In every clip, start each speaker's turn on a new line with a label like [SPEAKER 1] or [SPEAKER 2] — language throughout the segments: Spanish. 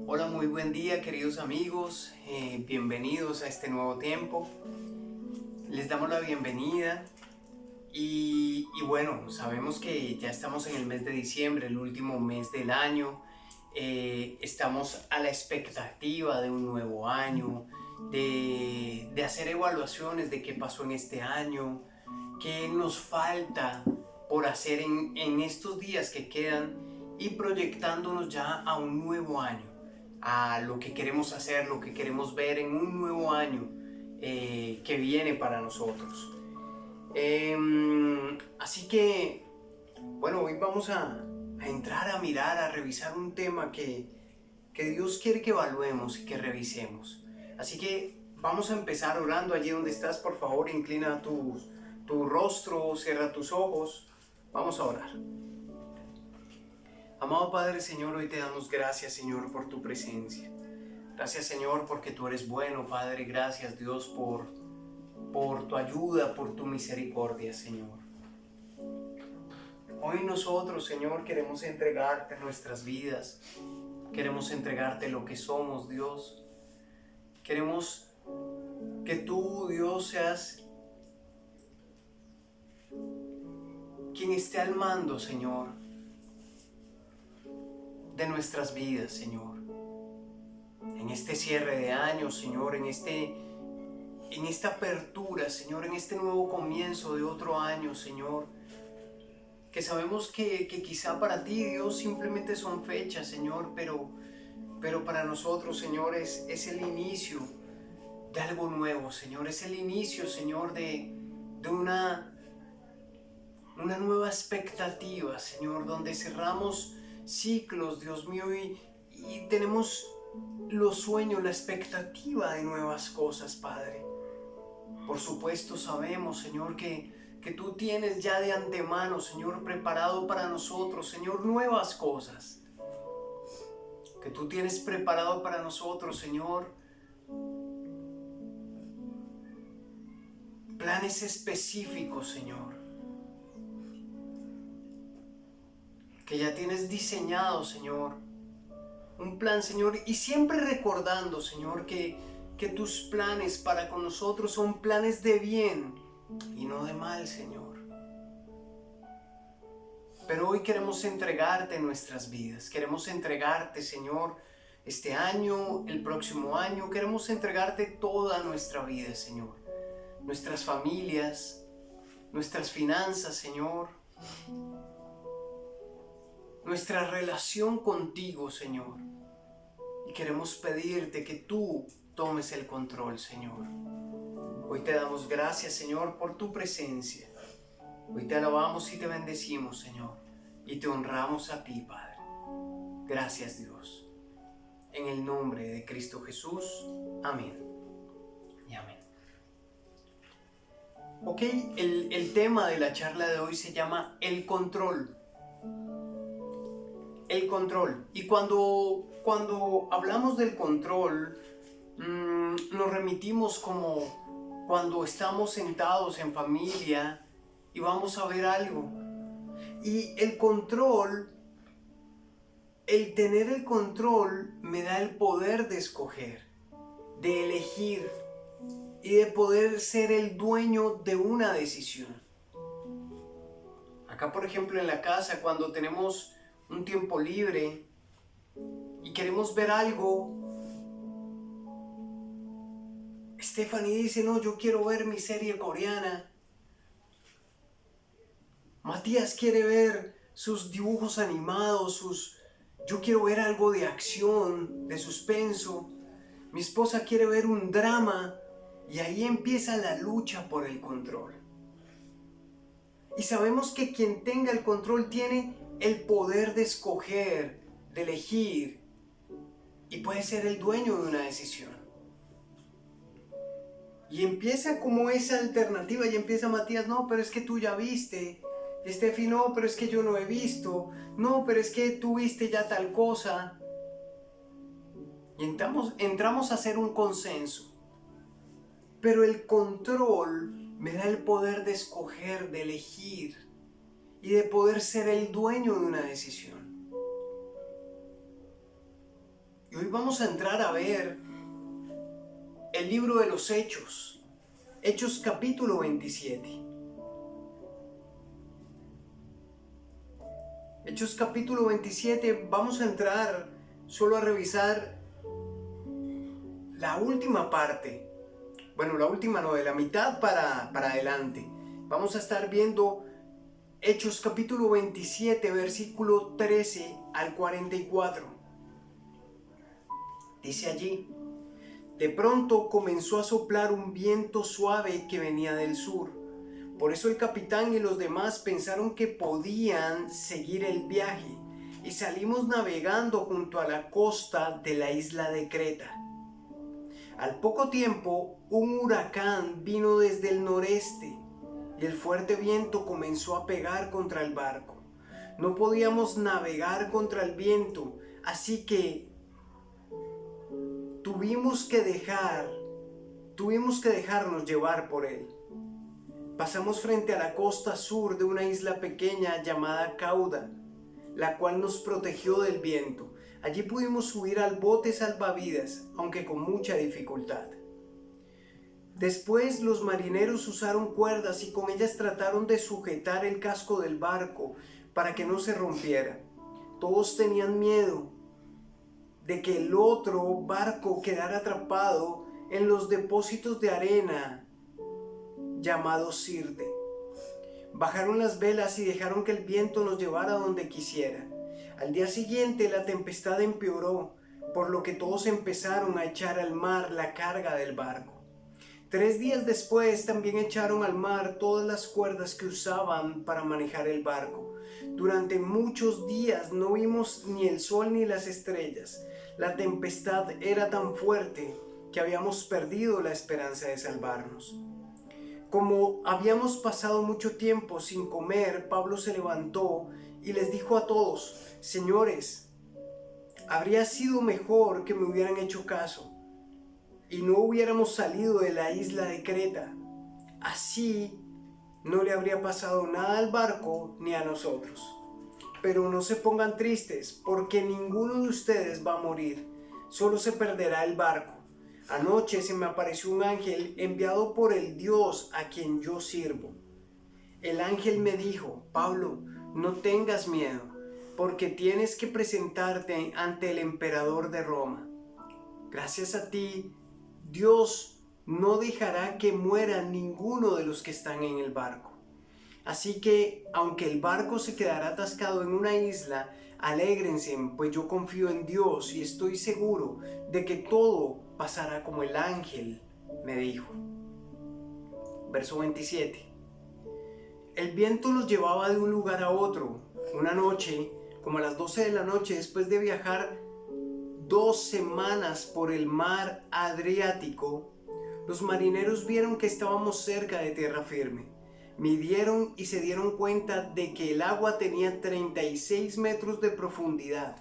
[SPEAKER 1] Hola, muy buen día queridos amigos, bienvenidos a este nuevo tiempo. Les damos la bienvenida y bueno, sabemos que ya estamos en el mes de diciembre, el último mes del año. Estamos a la expectativa de un nuevo año, de hacer evaluaciones de qué pasó en este año, qué nos falta por hacer en estos días que quedan y proyectándonos ya a un nuevo año, a lo que queremos hacer, lo que queremos ver en un nuevo año que viene para nosotros. Así que, bueno, hoy vamos a entrar a mirar, a revisar un tema que Dios quiere que evaluemos y que revisemos. Así que vamos a empezar orando. Allí donde estás, por favor, inclina tu rostro, cierra tus ojos. Vamos a orar. Amado Padre, Señor, hoy te damos gracias, Señor, por tu presencia. Gracias, Señor, porque tú eres bueno, Padre. Gracias, Dios, por tu ayuda, por tu misericordia, Señor. Hoy nosotros, Señor, queremos entregarte nuestras vidas. Queremos entregarte lo que somos, Dios. Queremos que tú, Dios, seas quien esté al mando, Señor, de nuestras vidas, Señor. En este cierre de año, Señor, en esta apertura, Señor, en este nuevo comienzo de otro año, Señor, que sabemos que quizá para ti, Dios, simplemente son fechas, Señor, pero para nosotros, Señor, es el inicio de algo nuevo, Señor, es el inicio, Señor, de una nueva expectativa, Señor, donde cerramos ciclos, Dios mío, y tenemos los sueños, la expectativa de nuevas cosas, Padre. Por supuesto sabemos, Señor, que tú tienes ya de antemano, Señor, preparado para nosotros, Señor, nuevas cosas. Que tú tienes preparado para nosotros, Señor, planes específicos, Señor. Que ya tienes diseñado, Señor, un plan, Señor, y siempre recordando, Señor, que tus planes para con nosotros son planes de bien y no de mal, Señor. Pero hoy queremos entregarte nuestras vidas, queremos entregarte, Señor, este año, el próximo año, queremos entregarte toda nuestra vida, Señor. Nuestras familias, nuestras finanzas, Señor. Nuestra relación contigo, Señor. Y queremos pedirte que tú tomes el control, Señor. Hoy te damos gracias, Señor, por tu presencia. Hoy te alabamos y te bendecimos, Señor. Y te honramos a ti, Padre. Gracias, Dios. En el nombre de Cristo Jesús. Amén. Y amén. Ok, el tema de la charla de hoy se llama el control. El control. Y cuando hablamos del control, nos remitimos como cuando estamos sentados en familia y vamos a ver algo. Y el control, el tener el control me da el poder de escoger, de elegir y de poder ser el dueño de una decisión. Acá, por ejemplo, en la casa, cuando tenemos un tiempo libre y queremos ver algo, Stephanie dice, no, yo quiero ver mi serie coreana. Matías quiere ver sus dibujos animados, yo quiero ver algo de acción, de suspenso. Mi esposa quiere ver un drama y ahí empieza la lucha por el control. Y sabemos que quien tenga el control tiene el poder de escoger, de elegir y puede ser el dueño de una decisión. Y empieza como esa alternativa y empieza Matías, no, pero es que tú ya viste. Steffi, no, pero es que yo no he visto. No, pero es que tú viste ya tal cosa. Y entramos a hacer un consenso. Pero el control me da el poder de escoger, de elegir y de poder ser el dueño de una decisión. Y hoy vamos a entrar a ver el libro de los Hechos, Hechos capítulo 27. Hechos capítulo 27, vamos a entrar solo a revisar la última parte. Bueno, la última no, de la mitad para adelante. Vamos a estar viendo Hechos capítulo 27, versículo 13 al 44. Dice allí: de pronto comenzó a soplar un viento suave que venía del sur. Por eso el capitán y los demás pensaron que podían seguir el viaje y salimos navegando junto a la costa de la isla de Creta. Al poco tiempo, un huracán vino desde el noreste y el fuerte viento comenzó a pegar contra el barco. No podíamos navegar contra el viento, así que tuvimos que dejarnos llevar por él. Pasamos frente a la costa sur de una isla pequeña llamada Cauda, la cual nos protegió del viento. Allí pudimos subir al bote salvavidas, aunque con mucha dificultad. Después los marineros usaron cuerdas y con ellas trataron de sujetar el casco del barco para que no se rompiera. Todos tenían miedo de que el otro barco quedara atrapado en los depósitos de arena llamados Sirte. Bajaron las velas y dejaron que el viento nos llevara donde quisiera. Al día siguiente la tempestad empeoró, por lo que todos empezaron a echar al mar la carga del barco. 3 días después también echaron al mar todas las cuerdas que usaban para manejar el barco. Durante muchos días no vimos ni el sol ni las estrellas. La tempestad era tan fuerte que habíamos perdido la esperanza de salvarnos. Como habíamos pasado mucho tiempo sin comer, Pablo se levantó y les dijo a todos: señores, habría sido mejor que me hubieran hecho caso y no hubiéramos salido de la isla de Creta. Así no le habría pasado nada al barco ni a nosotros. Pero no se pongan tristes, porque ninguno de ustedes va a morir, solo se perderá el barco. Anoche se me apareció un ángel enviado por el Dios a quien yo sirvo. El ángel me dijo: Pablo, no tengas miedo, porque tienes que presentarte ante el emperador de Roma. Gracias a ti, Dios no dejará que muera ninguno de los que están en el barco. Así que, aunque el barco se quedará atascado en una isla, alégrense, pues yo confío en Dios y estoy seguro de que todo pasará como el ángel me dijo. Verso 27. El viento los llevaba de un lugar a otro. Una noche, como a las 12 de la noche, después de viajar 2 semanas por el mar Adriático, los marineros vieron que estábamos cerca de tierra firme. Midieron y se dieron cuenta de que el agua tenía 36 metros de profundidad.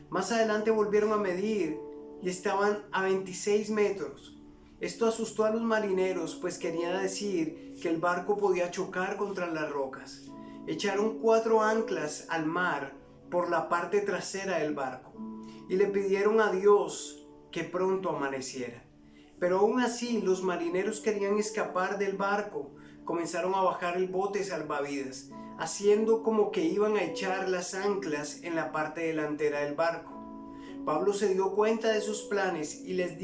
[SPEAKER 1] Más adelante volvieron a medir y estaban a 26 metros. Esto asustó a los marineros, pues quería decir que el barco podía chocar contra las rocas. Echaron 4 anclas al mar por la parte trasera del barco y le pidieron a Dios que pronto amaneciera. Pero aún así los marineros querían escapar del barco. Comenzaron a bajar el bote salvavidas, haciendo como que iban a echar las anclas en la parte delantera del barco. Pablo se dio cuenta de sus planes y les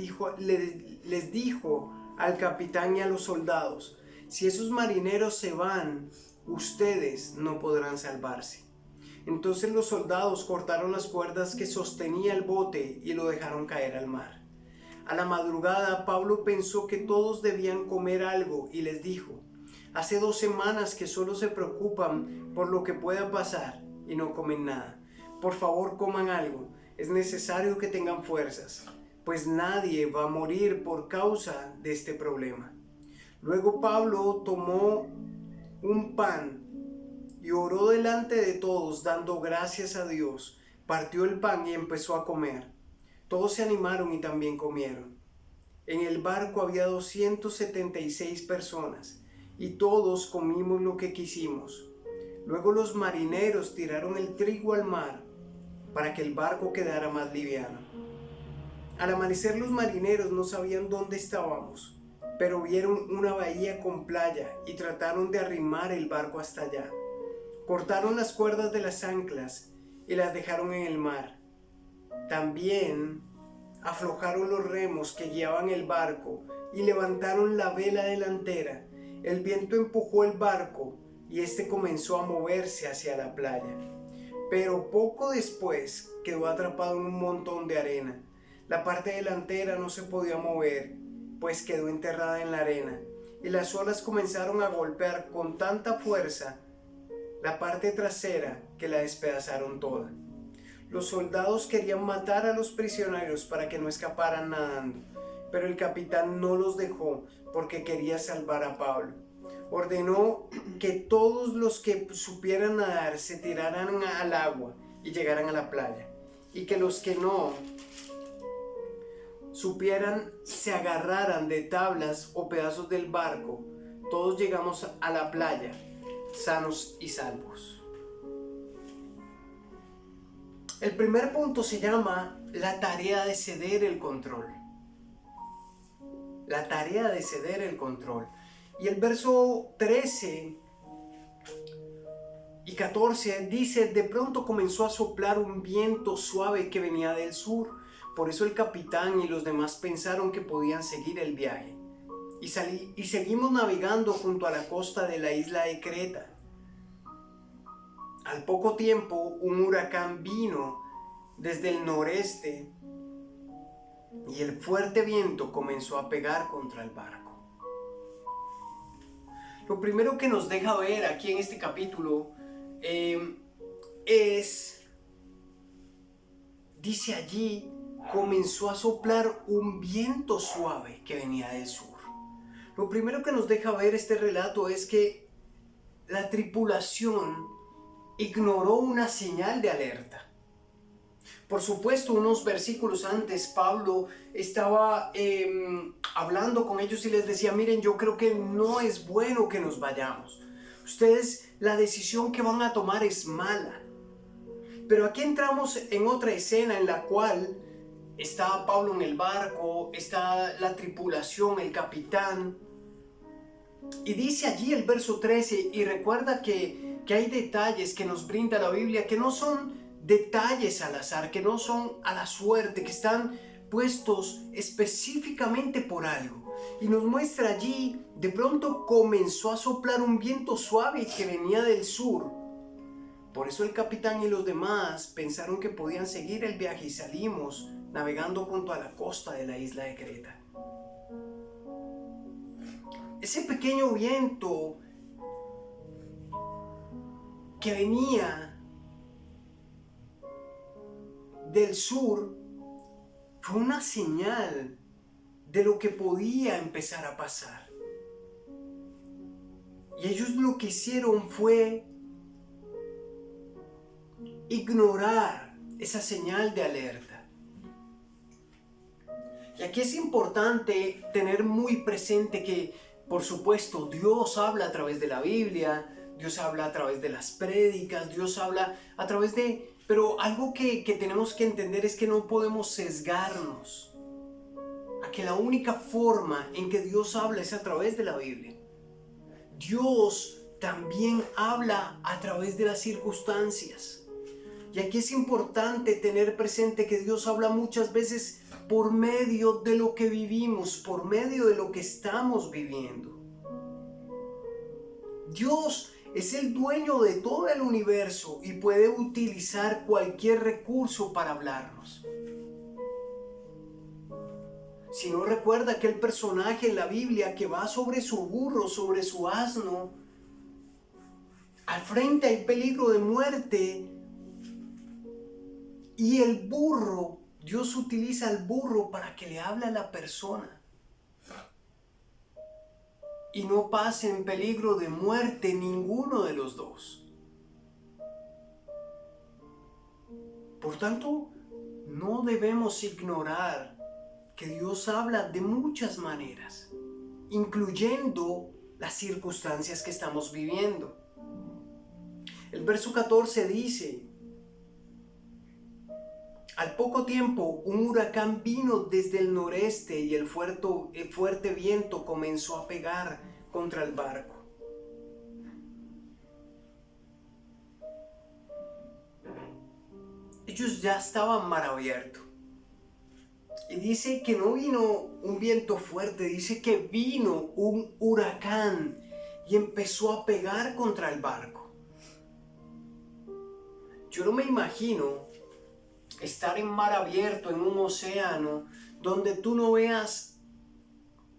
[SPEAKER 1] dijo al capitán y a los soldados: si esos marineros se van, ustedes no podrán salvarse. Entonces los soldados cortaron las cuerdas que sostenía el bote y lo dejaron caer al mar. A la madrugada Pablo pensó que todos debían comer algo y les dijo: hace 2 semanas que solo se preocupan por lo que pueda pasar y no comen nada. Por favor, coman algo. Es necesario que tengan fuerzas, pues nadie va a morir por causa de este problema. Luego Pablo tomó un pan y oró delante de todos, dando gracias a Dios. Partió el pan y empezó a comer. Todos se animaron y también comieron. En el barco había 276 personas. Y todos comimos lo que quisimos. Luego los marineros tiraron el trigo al mar para que el barco quedara más liviano. Al amanecer los marineros no sabían dónde estábamos, pero vieron una bahía con playa y trataron de arrimar el barco hasta allá. Cortaron las cuerdas de las anclas y las dejaron en el mar. También aflojaron los remos que guiaban el barco y levantaron la vela delantera. El viento empujó el barco y este comenzó a moverse hacia la playa. Pero poco después quedó atrapado en un montón de arena. La parte delantera no se podía mover, pues quedó enterrada en la arena, y las olas comenzaron a golpear con tanta fuerza la parte trasera que la despedazaron toda. Los soldados querían matar a los prisioneros para que no escaparan nadando, pero el capitán no los dejó porque quería salvar a Pablo. Ordenó que todos los que supieran nadar se tiraran al agua y llegaran a la playa, y que los que no supieran se agarraran de tablas o pedazos del barco. Todos llegamos a la playa sanos y salvos. El primer punto se llama la tarea de ceder el control. La tarea de ceder el control. Y el verso 13 y 14 dice: de pronto comenzó a soplar un viento suave que venía del sur. Por eso el capitán y los demás pensaron que podían seguir el viaje. Y seguimos navegando junto a la costa de la isla de Creta. Al poco tiempo, un huracán vino desde el noreste y el fuerte viento comenzó a pegar contra el barco. Lo primero que nos deja ver aquí en este capítulo dice allí, comenzó a soplar un viento suave que venía del sur. Lo primero que nos deja ver este relato es que la tripulación ignoró una señal de alerta. Por supuesto, unos versículos antes, Pablo estaba hablando con ellos y les decía: miren, yo creo que no es bueno que nos vayamos. Ustedes, la decisión que van a tomar es mala. Pero aquí entramos en otra escena en la cual está Pablo en el barco, está la tripulación, el capitán. Y dice allí el verso 13, y recuerda que hay detalles que nos brinda la Biblia que no son detalles al azar, que no son a la suerte, que están puestos específicamente por algo. Y nos muestra allí, de pronto comenzó a soplar un viento suave que venía del sur. Por eso el capitán y los demás pensaron que podían seguir el viaje y salimos navegando junto a la costa de la isla de Creta. Ese pequeño viento que venía del sur fue una señal de lo que podía empezar a pasar. Y ellos lo que hicieron fue ignorar esa señal de alerta. Y aquí es importante tener muy presente que, por supuesto, Dios habla a través de la Biblia, Dios habla a través de las prédicas, Dios habla a través de... Pero algo que tenemos que entender es que no podemos sesgarnos a que la única forma en que Dios habla es a través de la Biblia. Dios también habla a través de las circunstancias. Y aquí es importante tener presente que Dios habla muchas veces por medio de lo que vivimos, por medio de lo que estamos viviendo. Dios es el dueño de todo el universo y puede utilizar cualquier recurso para hablarnos. Si no, recuerda aquel personaje en la Biblia que va sobre su burro, sobre su asno. Al frente hay peligro de muerte. Y el burro, Dios utiliza al burro para que le hable a la persona. Y no pase en peligro de muerte ninguno de los dos. Por tanto, no debemos ignorar que Dios habla de muchas maneras, incluyendo las circunstancias que estamos viviendo. El verso 14 dice: Al poco tiempo, un huracán vino desde el noreste y el fuerte viento comenzó a pegar contra el barco. Ellos ya estaban mar abierto. Y dice que no vino un viento fuerte, dice que vino un huracán y empezó a pegar contra el barco. Yo no me imagino estar en mar abierto, en un océano, donde tú no veas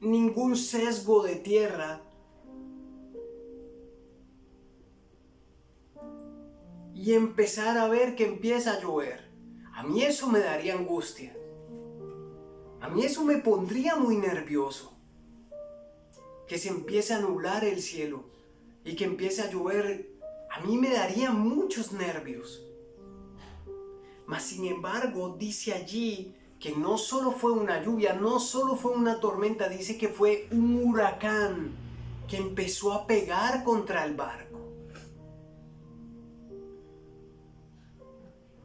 [SPEAKER 1] ningún sesgo de tierra. Y empezar a ver que empieza a llover. A mí eso me daría angustia. A mí eso me pondría muy nervioso. Que se empiece a nublar el cielo y que empiece a llover. A mí me daría muchos nervios. Mas sin embargo, dice allí que no solo fue una lluvia, no solo fue una tormenta, dice que fue un huracán que empezó a pegar contra el barco.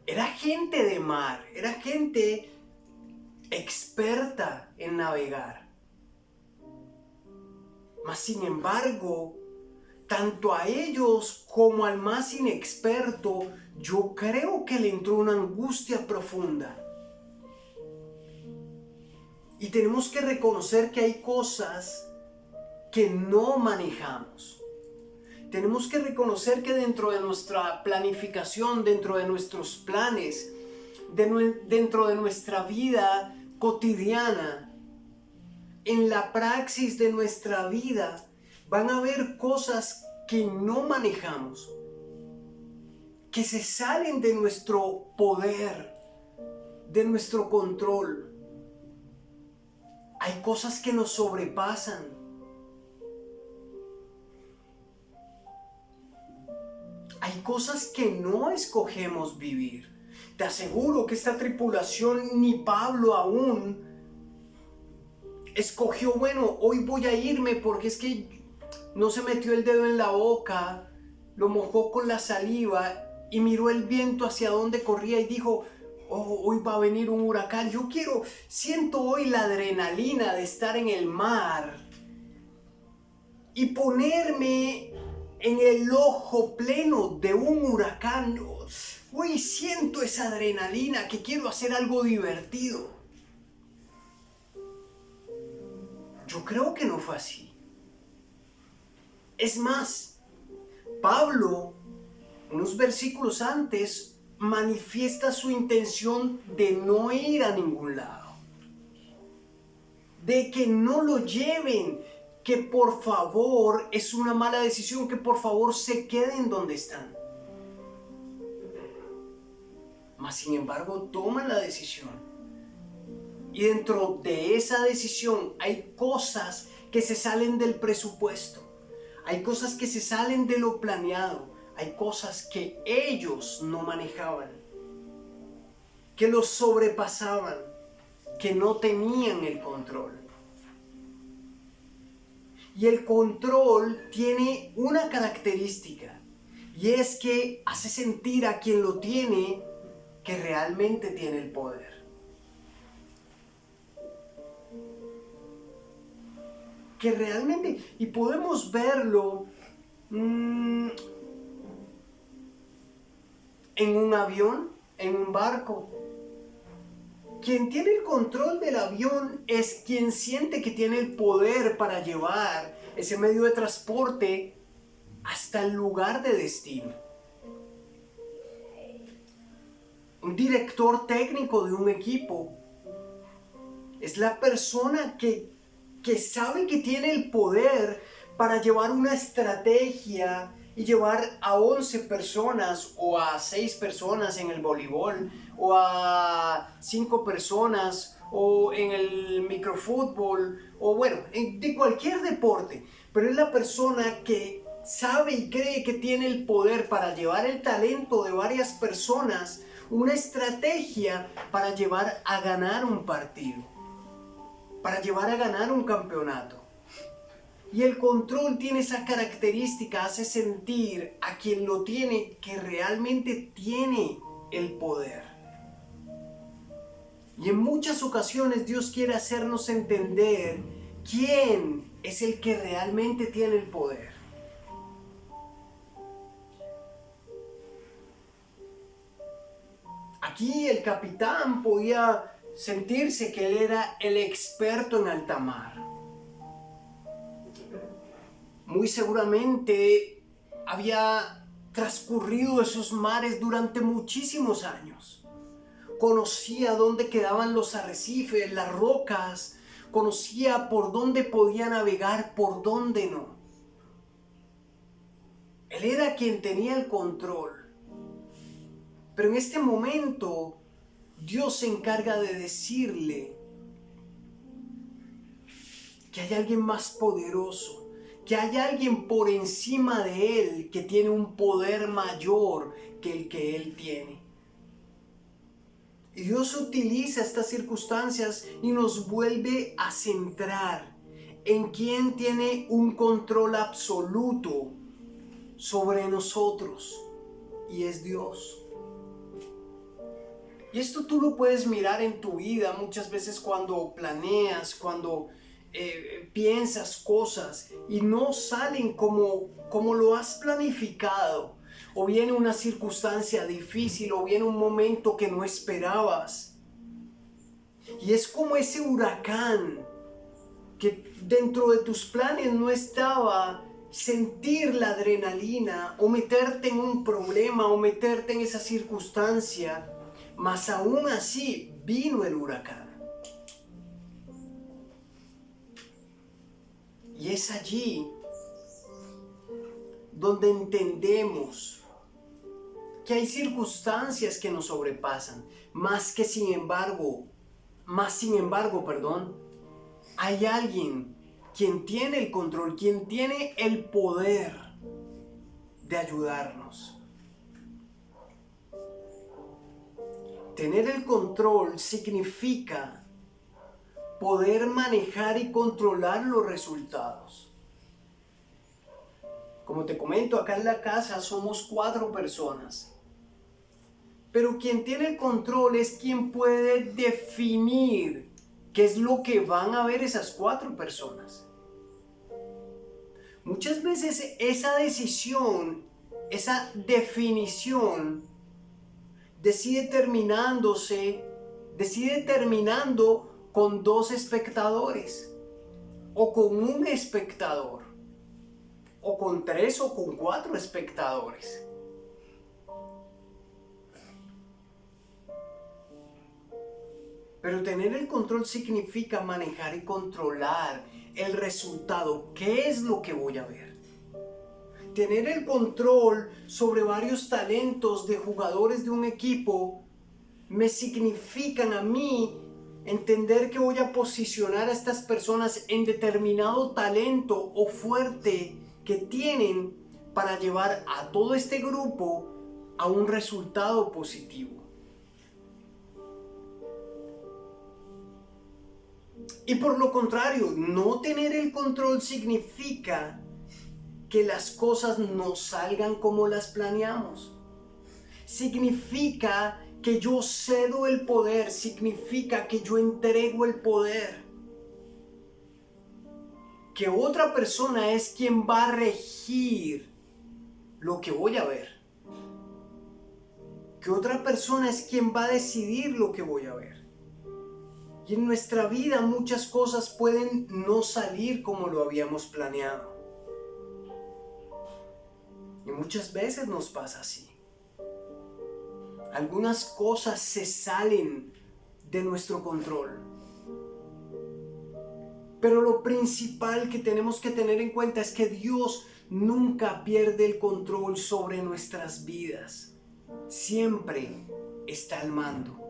[SPEAKER 1] Era gente de mar, era gente experta en navegar. Mas sin embargo, tanto a ellos como al más inexperto, yo creo que le entró una angustia profunda. Y tenemos que reconocer que hay cosas que no manejamos. Tenemos que reconocer que dentro de nuestra planificación, dentro de nuestros planes, dentro de nuestra vida cotidiana, en la praxis de nuestra vida, van a haber cosas que no manejamos, que se salen de nuestro poder, de nuestro control. Hay cosas que nos sobrepasan. Hay cosas que no escogemos vivir. Te aseguro que esta tripulación ni Pablo aún escogió, bueno, hoy voy a irme porque es que no se metió el dedo en la boca, lo mojó con la saliva y miró el viento hacia donde corría y dijo, oh, hoy va a venir un huracán. Siento hoy la adrenalina de estar en el mar y ponerme en el ojo pleno de un huracán. Hoy siento esa adrenalina que quiero hacer algo divertido. Yo creo que no fue así. Es más, Pablo, unos versículos antes, manifiesta su intención de no ir a ningún lado. De que no lo lleven, que por favor es una mala decisión, que por favor se queden donde están. Mas sin embargo toman la decisión. Y dentro de esa decisión hay cosas que se salen del presupuesto. Hay cosas que se salen de lo planeado. Hay cosas que ellos no manejaban, que los sobrepasaban, que no tenían el control. Y el control tiene una característica, y es que hace sentir a quien lo tiene que realmente tiene el poder. Que realmente, y podemos verlo en un avión, en un barco. Quien tiene el control del avión es quien siente que tiene el poder para llevar ese medio de transporte hasta el lugar de destino. Un director técnico de un equipo es la persona que sabe que tiene el poder para llevar una estrategia y llevar a 11 personas o a 6 personas en el voleibol o a 5 personas o en el microfútbol o bueno, de cualquier deporte, pero es la persona que sabe y cree que tiene el poder para llevar el talento de varias personas, una estrategia para llevar a ganar un partido, para llevar a ganar un campeonato. Y el control tiene esa característica, hace sentir a quien lo tiene que realmente tiene el poder. Y en muchas ocasiones Dios quiere hacernos entender quién es el que realmente tiene el poder. Aquí el capitán podía sentirse que él era el experto en alta mar. Muy seguramente había transcurrido esos mares durante muchísimos años. Conocía dónde quedaban los arrecifes, las rocas, conocía por dónde podía navegar, por dónde no. Él era quien tenía el control. Pero en este momento, Dios se encarga de decirle que hay alguien más poderoso, que hay alguien por encima de él que tiene un poder mayor que el que él tiene. Y Dios utiliza estas circunstancias y nos vuelve a centrar en quien tiene un control absoluto sobre nosotros, y es Dios. Y esto tú lo puedes mirar en tu vida muchas veces cuando planeas, cuando piensas cosas y no salen como lo has planificado. O viene una circunstancia difícil, o viene un momento que no esperabas. Y es como ese huracán que dentro de tus planes no estaba sentir la adrenalina, o meterte en un problema, o meterte en esa circunstancia. Mas aún así vino el huracán. Y es allí donde entendemos que hay circunstancias que nos sobrepasan, sin embargo, hay alguien quien tiene el control, quien tiene el poder de ayudarnos. Tener el control significa poder manejar y controlar los resultados. Como te comento, acá en la casa somos 4 personas. Pero quien tiene el control es quien puede definir qué es lo que van a ver esas 4 personas. Muchas veces esa decisión, esa definición, decide terminando con 2 espectadores, o con un espectador, o con 3 o con 4 espectadores. Pero tener el control significa manejar y controlar el resultado. ¿Qué es lo que voy a ver? Tener el control sobre varios talentos de jugadores de un equipo me significan a mí entender que voy a posicionar a estas personas en determinado talento o fuerte que tienen para llevar a todo este grupo a un resultado positivo. Y por lo contrario, no tener el control significa que las cosas no salgan como las planeamos. Significa que yo cedo el poder, significa que yo entrego el poder. Que otra persona es quien va a regir lo que voy a ver. Que otra persona es quien va a decidir lo que voy a ver. Y en nuestra vida muchas cosas pueden no salir como lo habíamos planeado. Y muchas veces nos pasa así. Algunas cosas se salen de nuestro control. Pero lo principal que tenemos que tener en cuenta es que Dios nunca pierde el control sobre nuestras vidas. Siempre está al mando.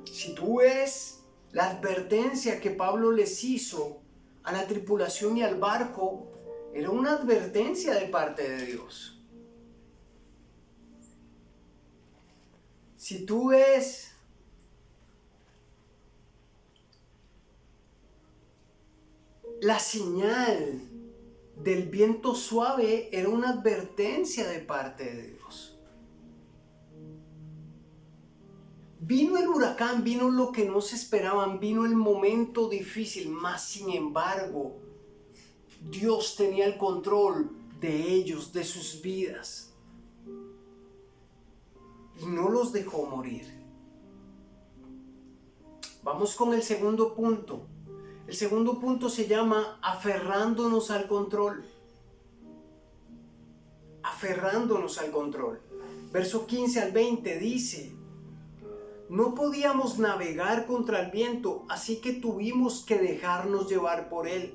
[SPEAKER 1] Si tú ves la advertencia que Pablo les hizo a la tripulación y al barco, era una advertencia de parte de Dios. Si tú ves la señal del viento suave, era una advertencia de parte de Dios. Vino el huracán, vino lo que no se esperaban, vino el momento difícil, mas sin embargo, Dios tenía el control de ellos, de sus vidas. Y no los dejó morir. Vamos con el segundo punto. El segundo punto se llama aferrándonos al control. Aferrándonos al control. Verso 15 al 20 dice: no podíamos navegar contra el viento, así que tuvimos que dejarnos llevar por él.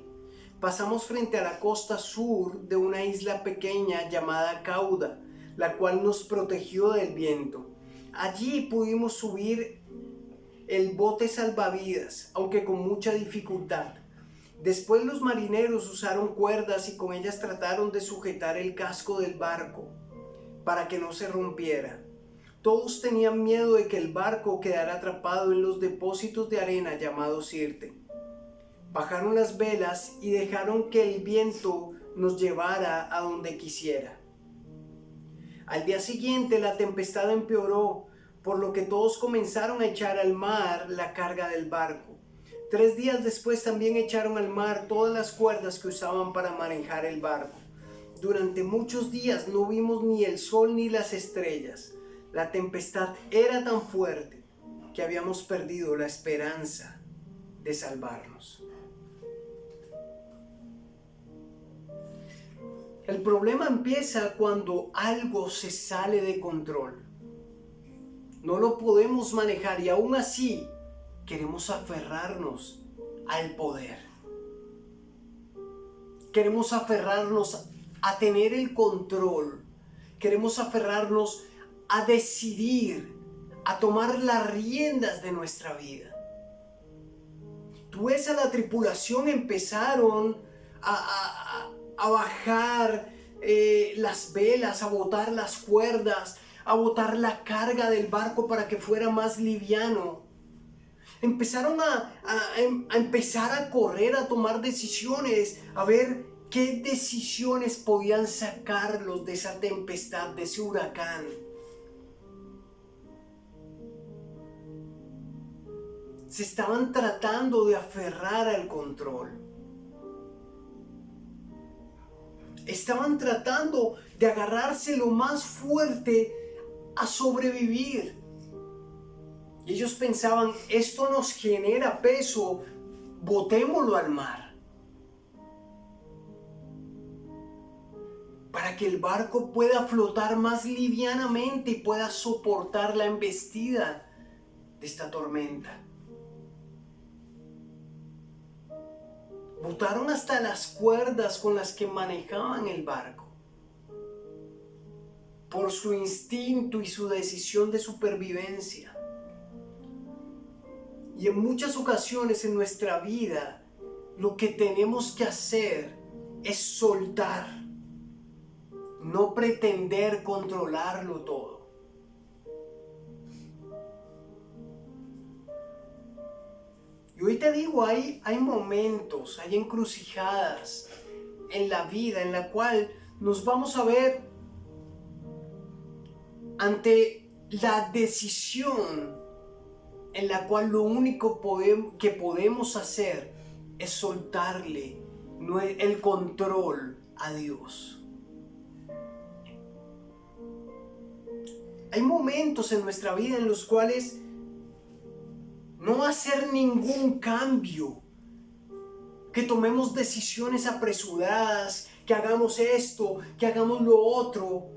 [SPEAKER 1] Pasamos frente a la costa sur de una isla pequeña llamada Cauda, la cual nos protegió del viento. Allí pudimos subir el bote salvavidas, aunque con mucha dificultad. Después los marineros usaron cuerdas y con ellas trataron de sujetar el casco del barco para que no se rompiera. Todos tenían miedo de que el barco quedara atrapado en los depósitos de arena llamados Sirte. Bajaron las velas y dejaron que el viento nos llevara a donde quisiera. Al día siguiente la tempestad empeoró, por lo que todos comenzaron a echar al mar la carga del barco. 3 días después también echaron al mar todas las cuerdas que usaban para manejar el barco. Durante muchos días no vimos ni el sol ni las estrellas. La tempestad era tan fuerte que habíamos perdido la esperanza de salvarnos. El problema empieza cuando algo se sale de control. No lo podemos manejar y aún así queremos aferrarnos al poder. Queremos aferrarnos a tener el control. Queremos aferrarnos a decidir, a tomar las riendas de nuestra vida. Tú ves a la tripulación, empezaron a bajar las velas, a botar las cuerdas, a botar la carga del barco para que fuera más liviano. Empezaron a empezar a correr, a tomar decisiones, a ver qué decisiones podían sacarlos de esa tempestad, de ese huracán. Se estaban tratando de aferrar al control. Estaban tratando de agarrarse lo más fuerte a sobrevivir. Y ellos pensaban, esto nos genera peso, botémoslo al mar. Para que el barco pueda flotar más livianamente y pueda soportar la embestida de esta tormenta. Botaron hasta las cuerdas con las que manejaban el barco. Por su instinto y su decisión de supervivencia. Y en muchas ocasiones en nuestra vida, lo que tenemos que hacer es soltar. No pretender controlarlo todo. Y hoy te digo, hay momentos, hay encrucijadas en la vida en la cual nos vamos a ver ante la decisión en la cual lo único que podemos hacer es soltarle el control a Dios. Hay momentos en nuestra vida en los cuales no hacer ningún cambio, que tomemos decisiones apresuradas, que hagamos esto, que hagamos lo otro.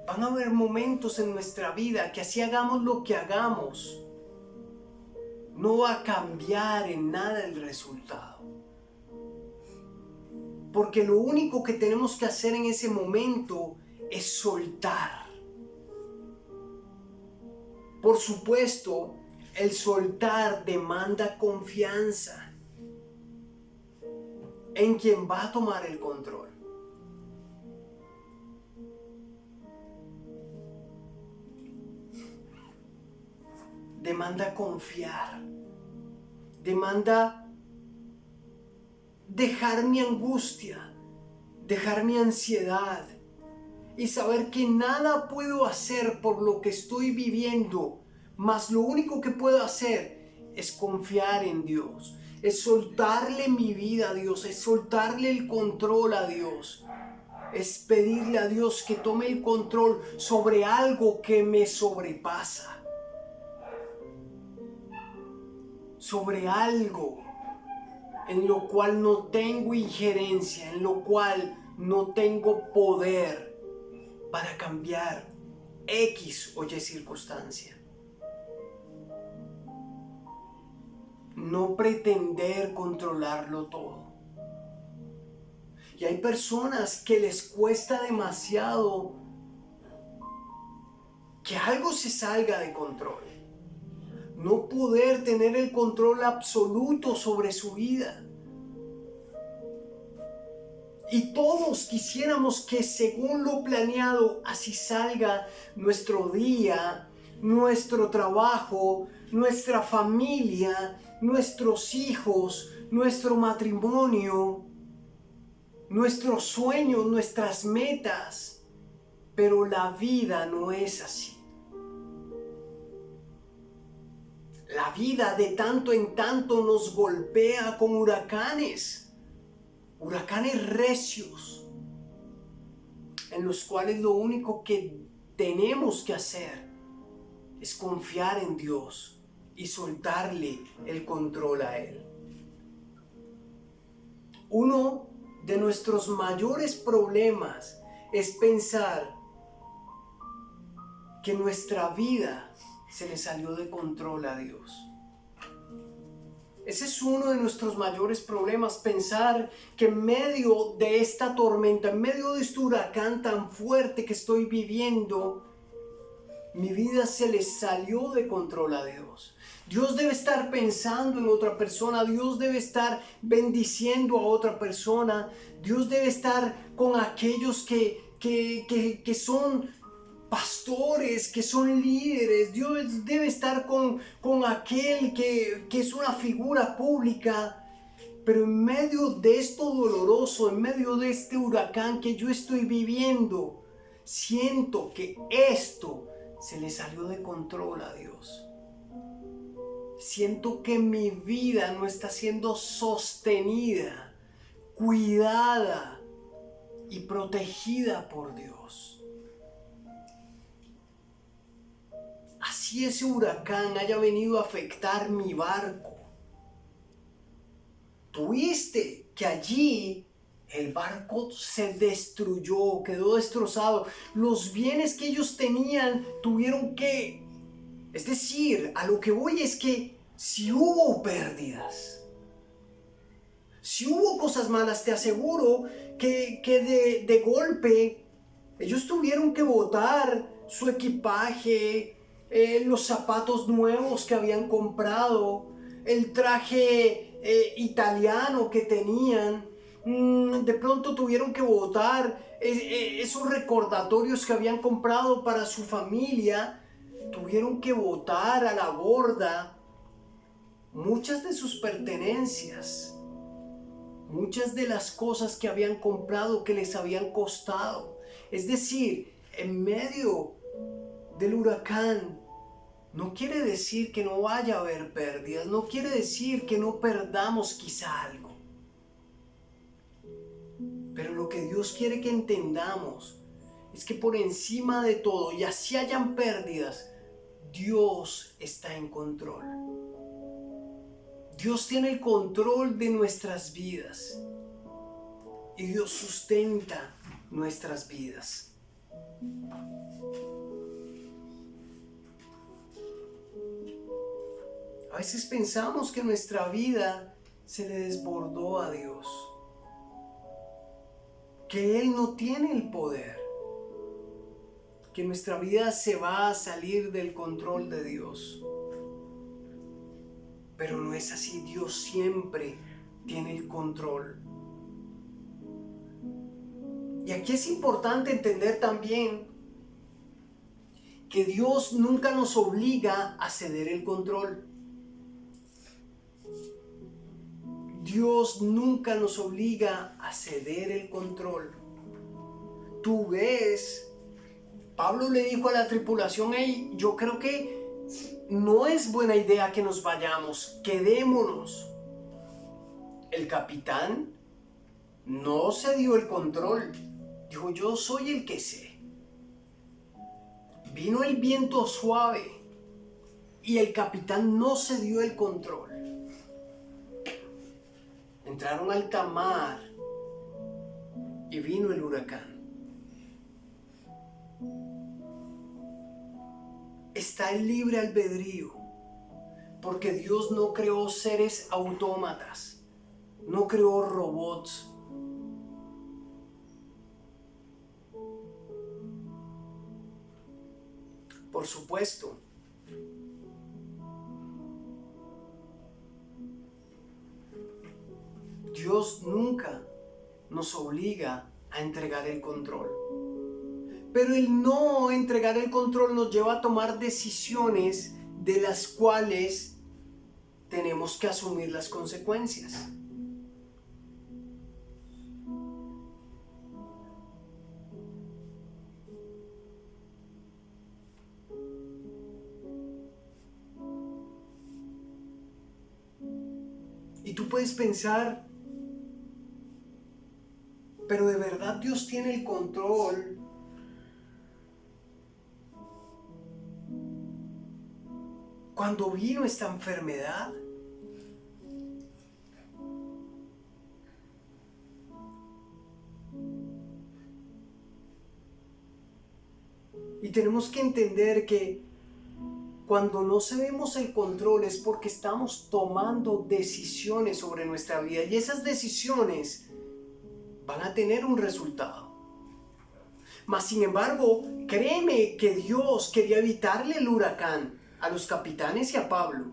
[SPEAKER 1] Van a haber momentos en nuestra vida que así hagamos lo que hagamos, no va a cambiar en nada el resultado. Porque lo único que tenemos que hacer en ese momento es soltar. Por supuesto, el soltar demanda confianza en quien va a tomar el control. Demanda confiar. Demanda dejar mi angustia, dejar mi ansiedad y saber que nada puedo hacer por lo que estoy viviendo mas lo único que puedo hacer es confiar en Dios, es soltarle mi vida a Dios, es soltarle el control a Dios, es pedirle a Dios que tome el control sobre algo que me sobrepasa, sobre algo en lo cual no tengo injerencia, en lo cual no tengo poder para cambiar X o Y circunstancia. No pretender controlarlo todo. Y hay personas que les cuesta demasiado que algo se salga de control. No poder tener el control absoluto sobre su vida. Y todos quisiéramos que según lo planeado así salga nuestro día, nuestro trabajo, nuestra familia, nuestros hijos, nuestro matrimonio, nuestros sueños, nuestras metas. Pero la vida no es así. La vida de tanto en tanto nos golpea con huracanes recios, en los cuales lo único que tenemos que hacer es confiar en Dios y soltarle el control a Él. Uno de nuestros mayores problemas es pensar que nuestra vida se le salió de control a Dios. Ese es uno de nuestros mayores problemas, pensar que en medio de esta tormenta, en medio de este huracán tan fuerte que estoy viviendo, mi vida se le salió de control a Dios. Dios debe estar pensando en otra persona, Dios debe estar bendiciendo a otra persona, Dios debe estar con aquellos que son pastores, que son líderes. Dios debe estar con aquel que es una figura pública. Pero en medio de esto doloroso, en medio de este huracán que yo estoy viviendo, siento que esto se le salió de control a Dios. Siento que mi vida no está siendo sostenida, cuidada y protegida por Dios. Así ese huracán haya venido a afectar mi barco. Tuviste que allí el barco se destruyó, quedó destrozado. Los bienes que ellos tenían tuvieron que... Es decir, a lo que voy es que si hubo pérdidas, si hubo cosas malas, te aseguro que de golpe ellos tuvieron que botar su equipaje, los zapatos nuevos que habían comprado, el traje italiano que tenían. De pronto tuvieron que botar esos recordatorios que habían comprado para su familia. Tuvieron que botar a la borda muchas de sus pertenencias, muchas de las cosas que habían comprado que les habían costado. Es decir, en medio del huracán no quiere decir que no vaya a haber pérdidas, no quiere decir que no perdamos quizá algo. Pero lo que Dios quiere que entendamos es que por encima de todo, y así hayan pérdidas, Dios está en control. Dios tiene el control de nuestras vidas y Dios sustenta nuestras vidas. A veces pensamos que nuestra vida se le desbordó a Dios, que Él no tiene el poder, que nuestra vida se va a salir del control de Dios. Pero no es así, Dios siempre tiene el control. Y aquí es importante entender también que Dios nunca nos obliga a ceder el control. Dios nunca nos obliga a ceder el control. Tú ves, Pablo le dijo a la tripulación: hey, yo creo que no es buena idea que nos vayamos, quedémonos. El capitán no se dio el control, dijo: yo soy el que sé. Vino el viento suave y el capitán no se dio el control. Entraron a alta mar y vino el huracán. Está el libre albedrío, porque Dios no creó seres autómatas, no creó robots. Por supuesto, Dios nunca nos obliga a entregar el control. Pero el no entregar el control nos lleva a tomar decisiones de las cuales tenemos que asumir las consecuencias. Y tú puedes pensar: pero de verdad Dios tiene el control. Cuando vino esta enfermedad, y tenemos que entender que cuando no cedemos el control es porque estamos tomando decisiones sobre nuestra vida, y esas decisiones van a tener un resultado. Mas sin embargo, créeme que Dios quería evitarle el huracán a los capitanes y a Pablo.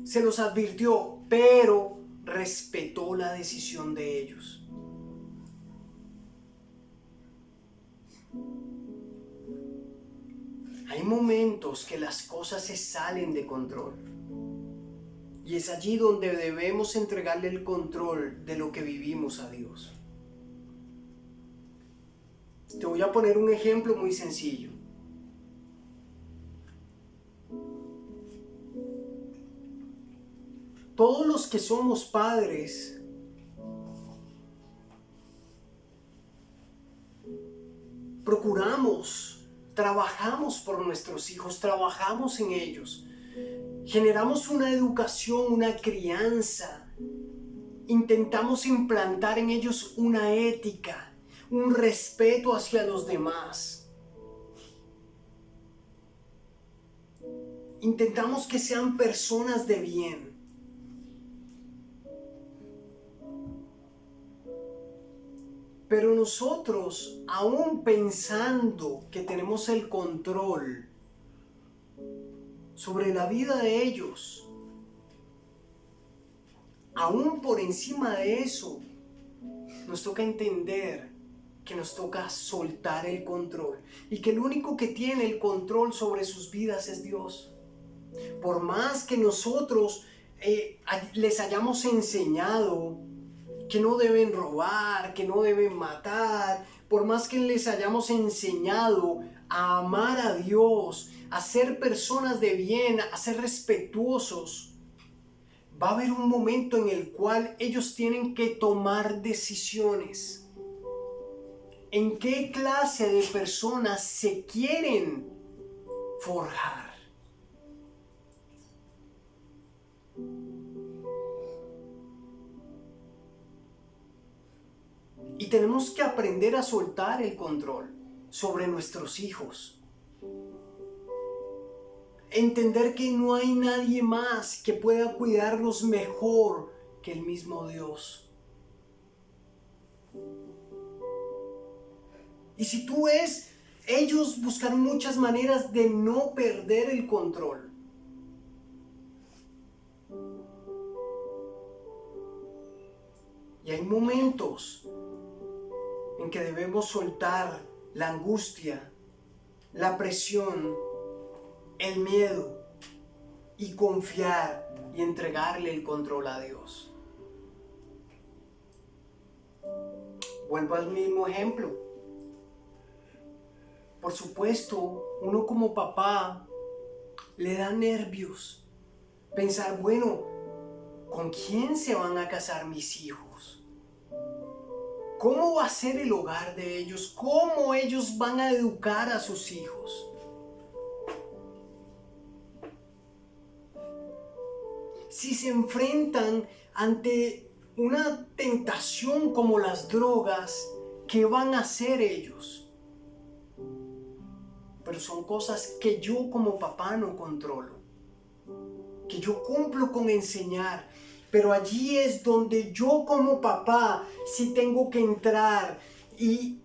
[SPEAKER 1] Se los advirtió, pero respetó la decisión de ellos. Hay momentos que las cosas se salen de control, y es allí donde debemos entregarle el control de lo que vivimos a Dios. Te voy a poner un ejemplo muy sencillo. Todos los que somos padres procuramos, trabajamos por nuestros hijos, trabajamos en ellos, generamos una educación, una crianza, intentamos implantar en ellos una ética, un respeto hacia los demás. Intentamos que sean personas de bien. Pero nosotros, aún pensando que tenemos el control sobre la vida de ellos, aún por encima de eso, nos toca entender que nos toca soltar el control, y que el único que tiene el control sobre sus vidas es Dios. Por más que nosotros les hayamos enseñado que no deben robar, que no deben matar, por más que les hayamos enseñado a amar a Dios, a ser personas de bien, a ser respetuosos, va a haber un momento en el cual ellos tienen que tomar decisiones. ¿En qué clase de personas se quieren forjar? Y tenemos que aprender a soltar el control sobre nuestros hijos. Entender que no hay nadie más que pueda cuidarlos mejor que el mismo Dios. Y si tú ves, ellos buscaron muchas maneras de no perder el control. Y hay momentos en que debemos soltar la angustia, la presión, el miedo, y confiar y entregarle el control a Dios. Vuelvo al mismo ejemplo. Por supuesto, uno como papá le da nervios pensar, bueno, ¿con quién se van a casar mis hijos? ¿Cómo va a ser el hogar de ellos? ¿Cómo ellos van a educar a sus hijos? Si se enfrentan ante una tentación como las drogas, ¿qué van a hacer ellos? Pero son cosas que yo como papá no controlo, que yo cumplo con enseñar. Pero allí es donde yo como papá sí tengo que entrar y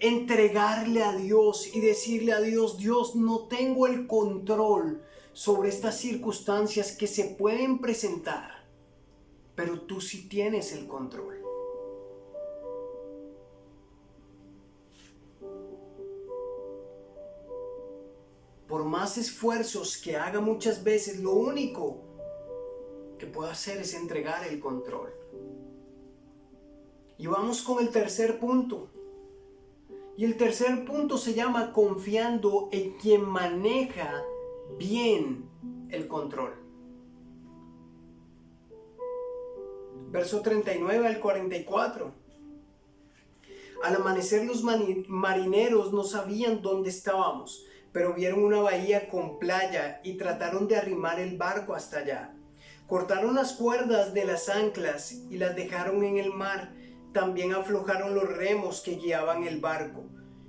[SPEAKER 1] entregarle a Dios y decirle a Dios, Dios, no tengo el control sobre estas circunstancias que se pueden presentar, pero tú sí tienes el control. Por más esfuerzos que haga muchas veces, lo único que puedo hacer es entregar el control. Y vamos con el tercer punto. Y el tercer punto se llama confiando en quien maneja bien el control. Verso 39 al 44. Al amanecer los marineros no sabían dónde estábamos, pero vieron una bahía con playa y trataron de arrimar el barco hasta allá. Cortaron las cuerdas de las anclas y las dejaron en el mar. También aflojaron los remos que guiaban el barco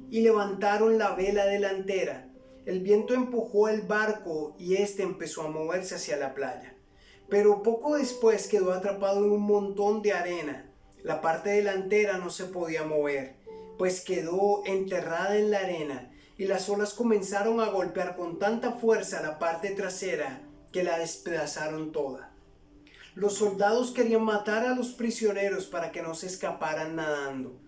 [SPEAKER 1] y levantaron la vela delantera. El viento empujó el barco y éste empezó a moverse hacia la playa. Pero poco después quedó atrapado en un montón de arena. La parte delantera no se podía mover, pues quedó enterrada en la arena, y las olas comenzaron a golpear con tanta fuerza la parte trasera que la despedazaron toda. Los soldados querían matar a los prisioneros para que no se escaparan nadando,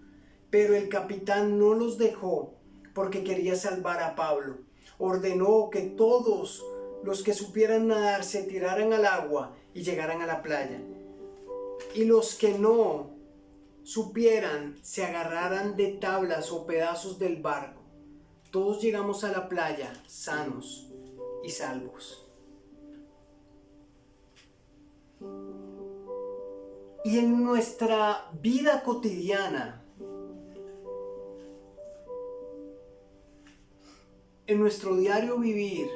[SPEAKER 1] pero el capitán no los dejó porque quería salvar a Pablo. Ordenó que todos los que supieran nadar se tiraran al agua y llegaran a la playa, y los que no supieran se agarraran de tablas o pedazos del barco. Todos llegamos a la playa sanos y salvos. Y en nuestra vida cotidiana, en nuestro diario vivir,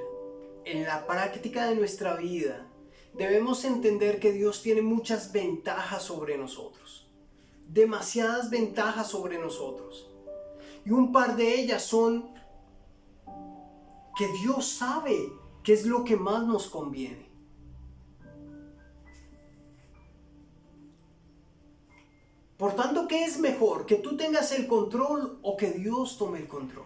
[SPEAKER 1] en la práctica de nuestra vida, debemos entender que Dios tiene muchas ventajas sobre nosotros, demasiadas ventajas sobre nosotros. Y un par de ellas son que Dios sabe qué es lo que más nos conviene. Por tanto, ¿qué es mejor? ¿Que tú tengas el control o que Dios tome el control?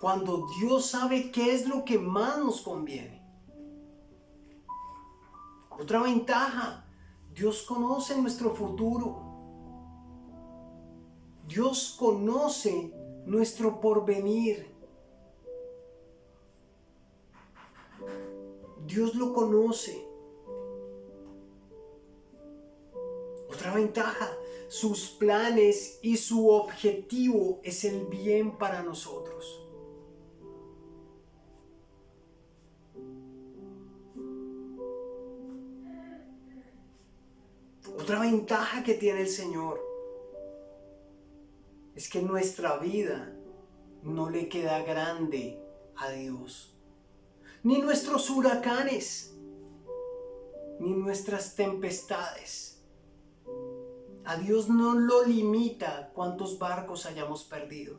[SPEAKER 1] Cuando Dios sabe qué es lo que más nos conviene. Otra ventaja, Dios conoce nuestro futuro. Dios conoce nuestro porvenir. Dios lo conoce. Otra ventaja, sus planes y su objetivo es el bien para nosotros. Otra ventaja que tiene el Señor es que nuestra vida no le queda grande a Dios. Ni nuestros huracanes, ni nuestras tempestades. A Dios no lo limita cuántos barcos hayamos perdido,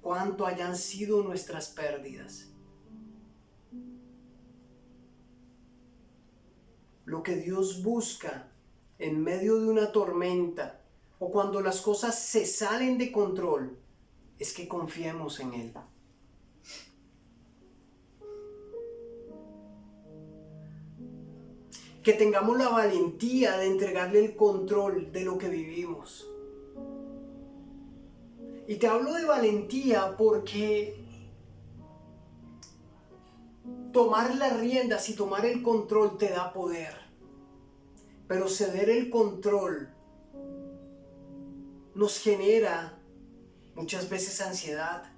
[SPEAKER 1] cuánto hayan sido nuestras pérdidas. Lo que Dios busca en medio de una tormenta o cuando las cosas se salen de control es que confiemos en Él. Que tengamos la valentía de entregarle el control de lo que vivimos. Y te hablo de valentía porque tomar las riendas y tomar el control te da poder. Pero ceder el control nos genera muchas veces ansiedad,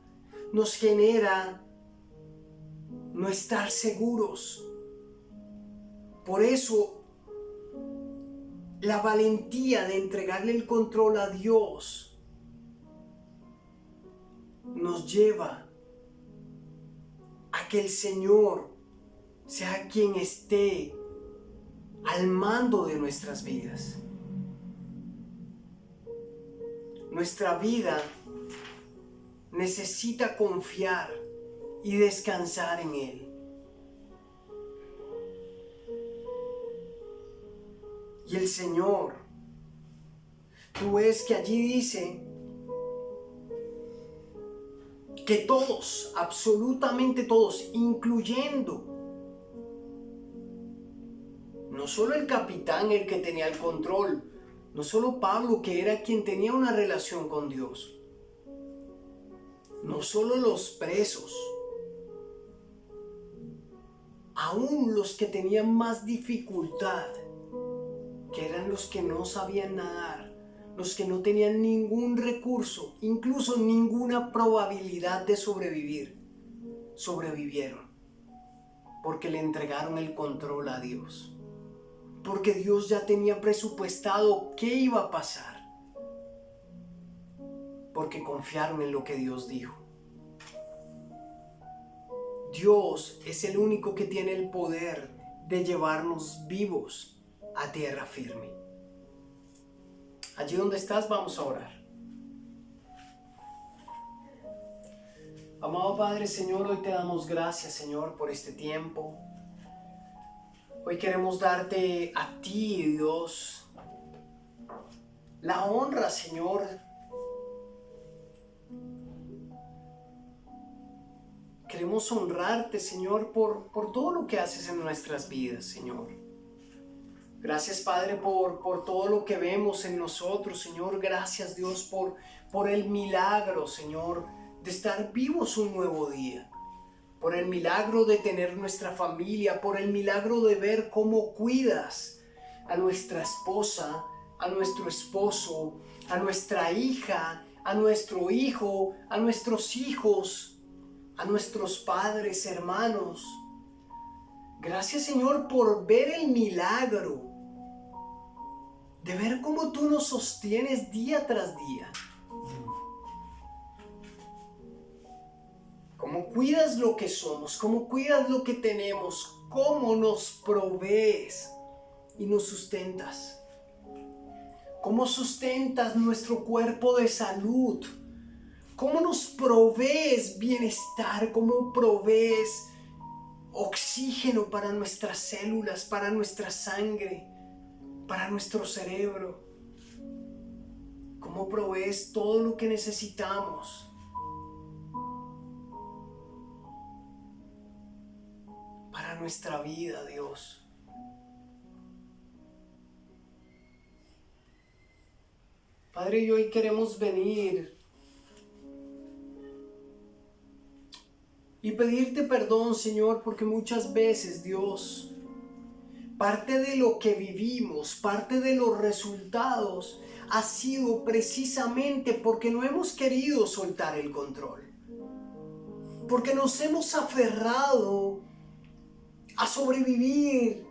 [SPEAKER 1] nos genera no estar seguros. Por eso, la valentía de entregarle el control a Dios nos lleva a que el Señor sea quien esté al mando de nuestras vidas. Nuestra vida necesita confiar y descansar en Él. Y el Señor, tú ves que allí dice que todos, absolutamente todos, incluyendo no solo el capitán, el que tenía el control, no solo Pablo, que era quien tenía una relación con Dios, no solo los presos, aún los que tenían más dificultad, que eran los que no sabían nadar, los que no tenían ningún recurso, incluso ninguna probabilidad de sobrevivir, sobrevivieron, porque le entregaron el control a Dios, porque Dios ya tenía presupuestado qué iba a pasar, porque confiaron en lo que Dios dijo. Dios es el único que tiene el poder de llevarnos vivos a tierra firme. Allí donde estás, vamos a orar. Amado Padre, Señor, hoy te damos gracias, Señor, por este tiempo. Hoy queremos darte a ti, Dios, la honra, Señor. Queremos honrarte, Señor, por todo lo que haces en nuestras vidas, Señor. Gracias, Padre, por todo lo que vemos en nosotros, Señor. Gracias, Dios, por el milagro, Señor, de estar vivos un nuevo día. Por el milagro de tener nuestra familia, por el milagro de ver cómo cuidas a nuestra esposa, a nuestro esposo, a nuestra hija, a nuestro hijo, a nuestros hijos, a nuestros padres, hermanos. Gracias, Señor, por ver el milagro, de ver cómo tú nos sostienes día tras día. Cómo cuidas lo que somos, cómo cuidas lo que tenemos, cómo nos provees y nos sustentas. Cómo sustentas nuestro cuerpo de salud. Cómo nos provees bienestar, cómo provees oxígeno para nuestras células, para nuestra sangre, para nuestro cerebro. Cómo provees todo lo que necesitamos para nuestra vida, Dios. Padre, y hoy queremos venir y pedirte perdón, Señor, porque muchas veces, Dios, parte de lo que vivimos, parte de los resultados ha sido precisamente porque no hemos querido soltar el control. Porque nos hemos aferrado a sobrevivir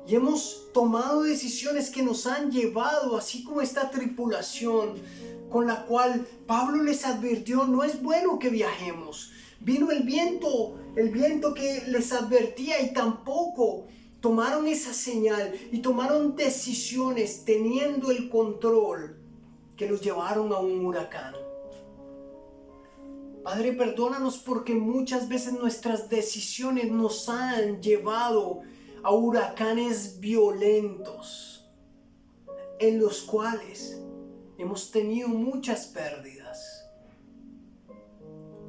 [SPEAKER 1] y hemos tomado decisiones que nos han llevado, así como esta tripulación con la cual Pablo les advirtió, no es bueno que viajemos. Vino el viento que les advertía y tampoco tomaron esa señal y tomaron decisiones teniendo el control que los llevaron a un huracán. Padre, perdónanos porque muchas veces nuestras decisiones nos han llevado a huracanes violentos en los cuales hemos tenido muchas pérdidas.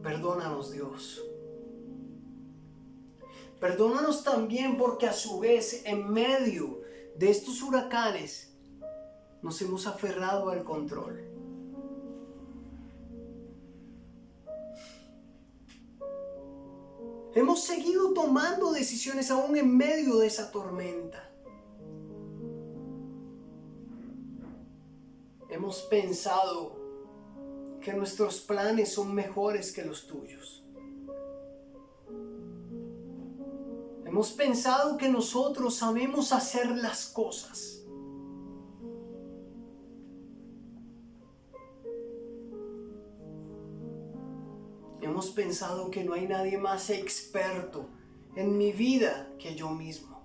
[SPEAKER 1] Perdónanos, Dios. Perdónanos también porque a su vez en medio de estos huracanes nos hemos aferrado al control. Hemos seguido tomando decisiones aún en medio de esa tormenta. Hemos pensado que nuestros planes son mejores que los tuyos. Hemos pensado que nosotros sabemos hacer las cosas. Hemos pensado que no hay nadie más experto en mi vida que yo mismo.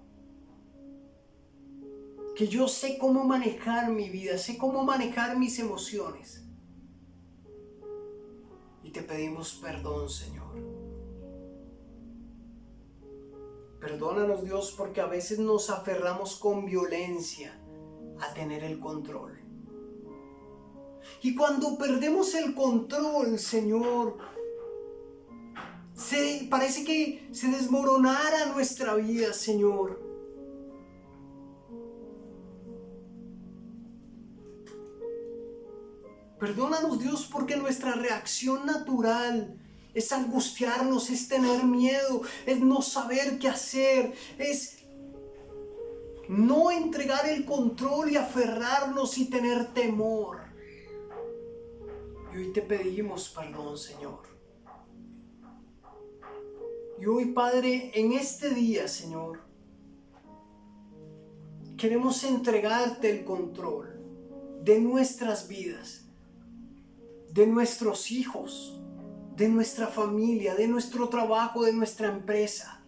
[SPEAKER 1] Que yo sé cómo manejar mi vida, sé cómo manejar mis emociones. Y te pedimos perdón, Señor. Perdónanos, Dios, porque a veces nos aferramos con violencia a tener el control. Y cuando perdemos el control, Señor, parece que se desmoronara nuestra vida, Señor. Perdónanos, Dios, porque nuestra reacción natural es angustiarnos, es tener miedo, es no saber qué hacer, es no entregar el control y aferrarnos y tener temor. Y hoy te pedimos perdón, Señor. Y hoy, Padre, en este día, Señor, queremos entregarte el control de nuestras vidas, de nuestros hijos, de nuestra familia, de nuestro trabajo, de nuestra empresa,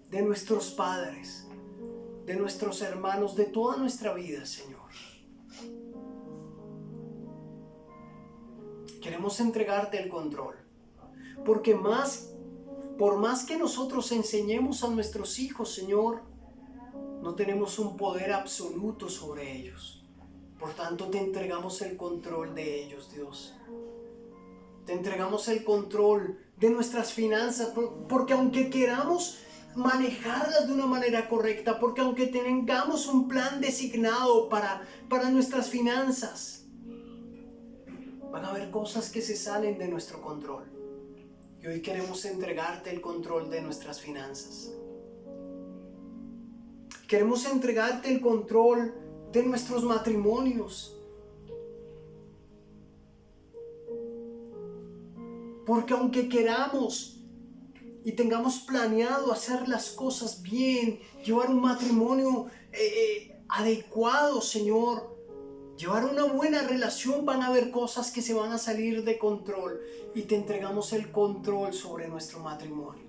[SPEAKER 1] de nuestros padres, de nuestros hermanos, de toda nuestra vida, Señor. Queremos entregarte el control, porque por más que nosotros enseñemos a nuestros hijos, Señor, no tenemos un poder absoluto sobre ellos. Por tanto, te entregamos el control de ellos, Dios. Te entregamos el control de nuestras finanzas, porque aunque queramos manejarlas de una manera correcta, porque aunque tengamos un plan designado para nuestras finanzas, van a haber cosas que se salen de nuestro control. Y hoy queremos entregarte el control de nuestras finanzas. Queremos entregarte el control de nuestros matrimonios. Porque aunque queramos y tengamos planeado hacer las cosas bien, llevar un matrimonio adecuado, Señor, llevar una buena relación, van a haber cosas que se van a salir de control y te entregamos el control sobre nuestro matrimonio.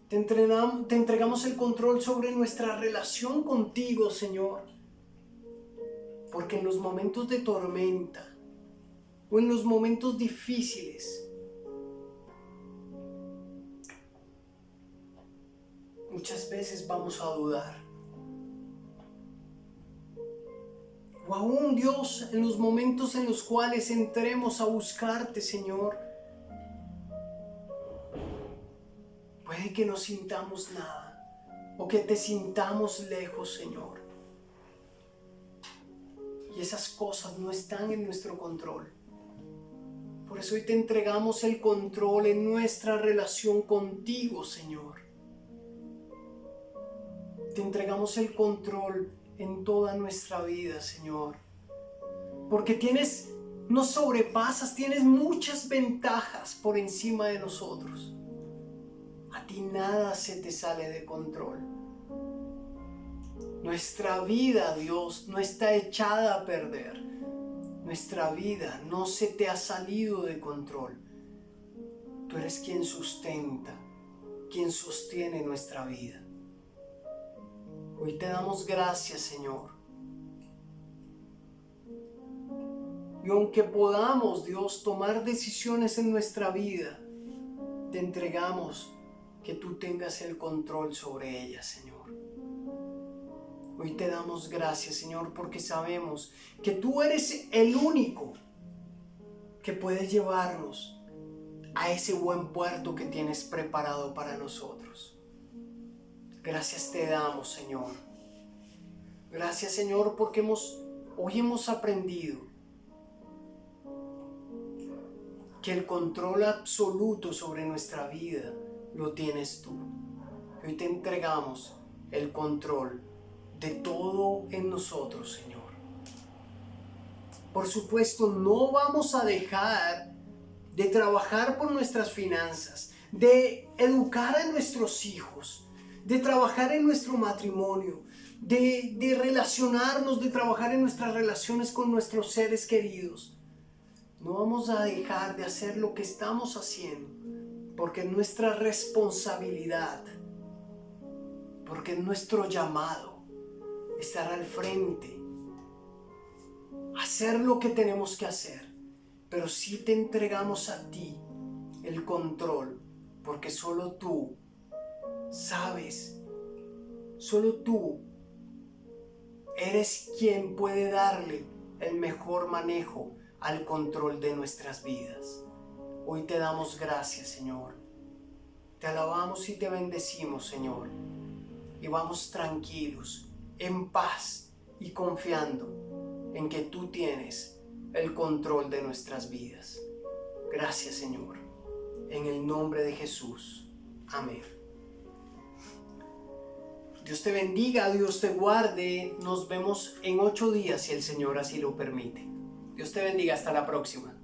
[SPEAKER 1] Te entregamos el control sobre nuestra relación contigo, Señor, porque en los momentos de tormenta o en los momentos difíciles, muchas veces vamos a dudar. O aún, Dios, en los momentos en los cuales entremos a buscarte, Señor, puede que no sintamos nada o que te sintamos lejos, Señor. Y esas cosas no están en nuestro control. Por eso hoy te entregamos el control en nuestra relación contigo, Señor. Te entregamos el control en toda nuestra vida, Señor. Porque nos sobrepasas, tienes muchas ventajas por encima de nosotros. A ti nada se te sale de control. Nuestra vida, Dios, no está echada a perder. Nuestra vida no se te ha salido de control. Tú eres quien sustenta, quien sostiene nuestra vida. Hoy te damos gracias, Señor. Y aunque podamos, Dios, tomar decisiones en nuestra vida, te entregamos que tú tengas el control sobre ellas, Señor. Hoy te damos gracias, Señor, porque sabemos que tú eres el único que puede llevarnos a ese buen puerto que tienes preparado para nosotros. Gracias te damos, Señor. Gracias, Señor, porque hoy hemos aprendido que el control absoluto sobre nuestra vida lo tienes tú. Hoy te entregamos el control de todo en nosotros, Señor. Por supuesto, no vamos a dejar de trabajar por nuestras finanzas, de educar a nuestros hijos, de trabajar en nuestro matrimonio, de relacionarnos, de trabajar en nuestras relaciones con nuestros seres queridos. No vamos a dejar de hacer lo que estamos haciendo, porque es nuestra responsabilidad, porque es nuestro llamado estar al frente, hacer lo que tenemos que hacer. Pero sí te entregamos a ti el control, porque solo tú sabes, solo tú eres quien puede darle el mejor manejo al control de nuestras vidas. Hoy te damos gracias, Señor. Te alabamos y te bendecimos, Señor. Y vamos tranquilos, en paz y confiando en que tú tienes el control de nuestras vidas. Gracias, Señor. En el nombre de Jesús. Amén. Dios te bendiga, Dios te guarde. Nos vemos en 8 días si el Señor así lo permite. Dios te bendiga. Hasta la próxima.